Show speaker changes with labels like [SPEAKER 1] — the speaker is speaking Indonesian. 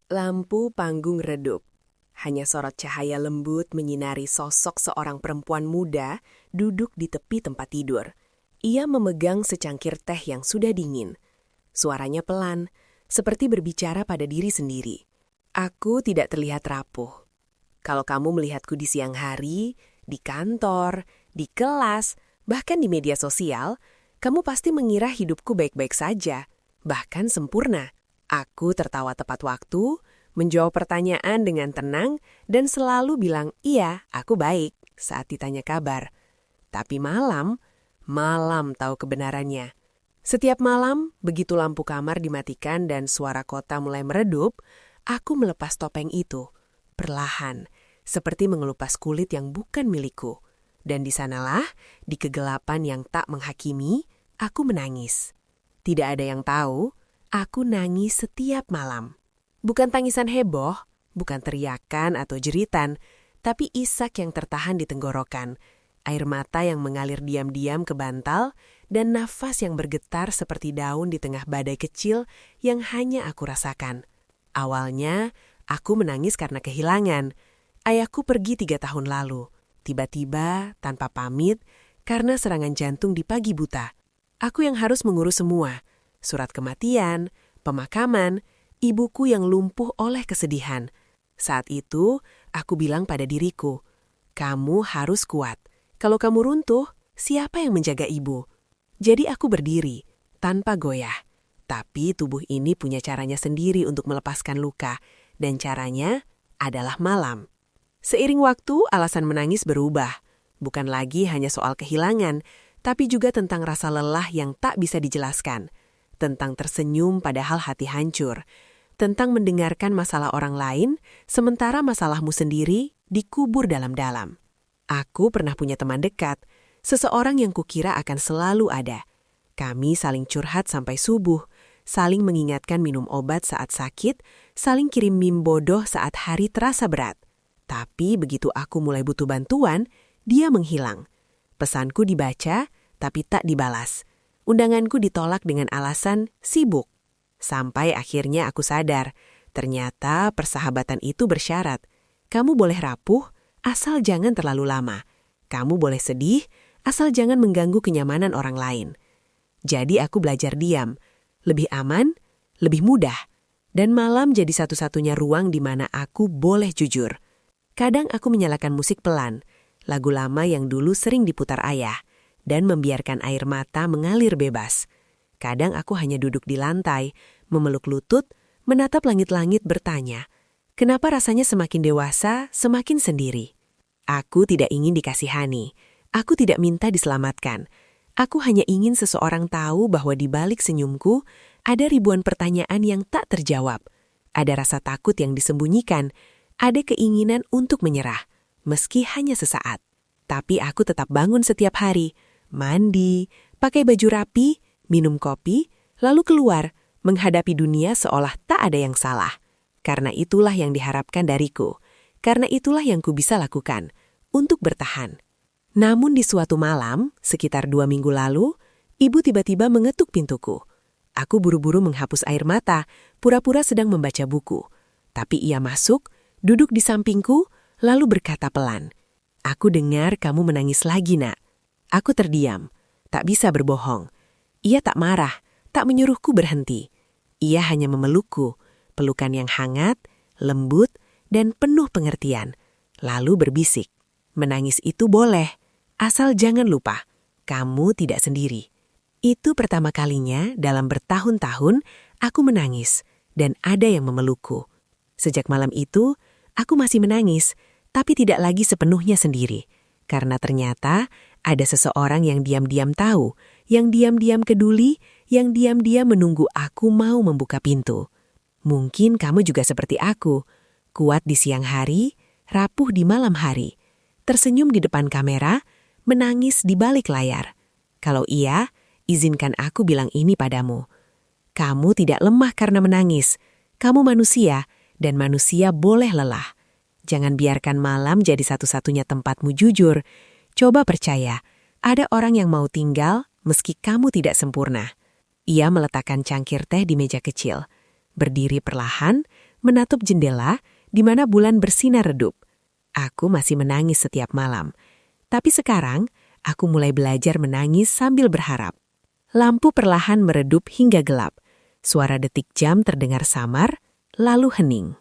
[SPEAKER 1] Lampu panggung redup. Hanya sorot cahaya lembut menyinari sosok seorang perempuan muda duduk di tepi tempat tidur. Ia memegang secangkir teh yang sudah dingin. Suaranya pelan, seperti berbicara pada diri sendiri. Aku tidak terlihat rapuh. Kalau kamu melihatku di siang hari, di kantor, di kelas, bahkan di media sosial, kamu pasti mengira hidupku baik-baik saja, bahkan sempurna. Aku tertawa tepat waktu, menjawab pertanyaan dengan tenang, dan selalu bilang, iya, aku baik, saat ditanya kabar. Tapi malam tahu kebenarannya. Setiap malam, begitu lampu kamar dimatikan dan suara kota mulai meredup, aku melepas topeng itu, perlahan, seperti mengelupas kulit yang bukan milikku. Dan di sanalah, di kegelapan yang tak menghakimi, aku menangis. Tidak ada yang tahu, aku nangis setiap malam. Bukan tangisan heboh, bukan teriakan atau jeritan, tapi isak yang tertahan di tenggorokan, air mata yang mengalir diam-diam ke bantal, dan nafas yang bergetar seperti daun di tengah badai kecil yang hanya aku rasakan. Awalnya, aku menangis karena kehilangan. Ayahku pergi 3 tahun lalu, tiba-tiba, tanpa pamit, karena serangan jantung di pagi buta. Aku yang harus mengurus semua, surat kematian, pemakaman, ibuku yang lumpuh oleh kesedihan. Saat itu, aku bilang pada diriku, kamu harus kuat. Kalau kamu runtuh, siapa yang menjaga ibu? Jadi aku berdiri, tanpa goyah. Tapi tubuh ini punya caranya sendiri untuk melepaskan luka, dan caranya adalah malam. Seiring waktu, alasan menangis berubah. Bukan lagi hanya soal kehilangan, tapi juga tentang rasa lelah yang tak bisa dijelaskan. Tentang tersenyum padahal hati hancur. Tentang mendengarkan masalah orang lain, sementara masalahmu sendiri dikubur dalam-dalam. Aku pernah punya teman dekat, seseorang yang kukira akan selalu ada. Kami saling curhat sampai subuh, saling mengingatkan minum obat saat sakit, saling kirim meme bodoh saat hari terasa berat. Tapi begitu aku mulai butuh bantuan, dia menghilang. Pesanku dibaca, tapi tak dibalas. Undanganku ditolak dengan alasan sibuk. Sampai akhirnya aku sadar, ternyata persahabatan itu bersyarat. Kamu boleh rapuh, asal jangan terlalu lama. Kamu boleh sedih, asal jangan mengganggu kenyamanan orang lain. Jadi aku belajar diam, lebih aman, lebih mudah. Dan malam jadi satu-satunya ruang di mana aku boleh jujur. Kadang aku menyalakan musik pelan, lagu lama yang dulu sering diputar ayah, dan membiarkan air mata mengalir bebas. Kadang aku hanya duduk di lantai, memeluk lutut, menatap langit-langit bertanya, kenapa rasanya semakin dewasa, semakin sendiri? Aku tidak ingin dikasihani, aku tidak minta diselamatkan. Aku hanya ingin seseorang tahu bahwa di balik senyumku ada ribuan pertanyaan yang tak terjawab. Ada rasa takut yang disembunyikan, ada keinginan untuk menyerah, meski hanya sesaat. Tapi aku tetap bangun setiap hari, mandi, pakai baju rapi, minum kopi, lalu keluar, menghadapi dunia seolah tak ada yang salah. Karena itulah yang diharapkan dariku. Karena itulah yang ku bisa lakukan, untuk bertahan. Namun di suatu malam, sekitar 2 minggu lalu, ibu tiba-tiba mengetuk pintuku. Aku buru-buru menghapus air mata, pura-pura sedang membaca buku. Tapi ia masuk, duduk di sampingku, lalu berkata pelan, aku dengar kamu menangis lagi, nak. Aku terdiam, tak bisa berbohong. Ia tak marah, tak menyuruhku berhenti. Ia hanya memelukku, pelukan yang hangat, lembut, dan penuh pengertian. Lalu berbisik, menangis itu boleh, asal jangan lupa, kamu tidak sendiri. Itu pertama kalinya dalam bertahun-tahun aku menangis, dan ada yang memelukku. Sejak malam itu, aku masih menangis, tapi tidak lagi sepenuhnya sendiri. Karena ternyata ada seseorang yang diam-diam tahu, yang diam-diam peduli, yang diam-diam menunggu aku mau membuka pintu. Mungkin kamu juga seperti aku, kuat di siang hari, rapuh di malam hari, tersenyum di depan kamera, menangis di balik layar. Kalau iya, izinkan aku bilang ini padamu. Kamu tidak lemah karena menangis. Kamu manusia, dan manusia boleh lelah. Jangan biarkan malam jadi satu-satunya tempatmu jujur. Coba percaya, ada orang yang mau tinggal meski kamu tidak sempurna. Ia meletakkan cangkir teh di meja kecil, berdiri perlahan, menatap jendela di mana bulan bersinar redup. Aku masih menangis setiap malam. Tapi sekarang, aku mulai belajar menangis sambil berharap. Lampu perlahan meredup hingga gelap. Suara detik jam terdengar samar, lalu hening.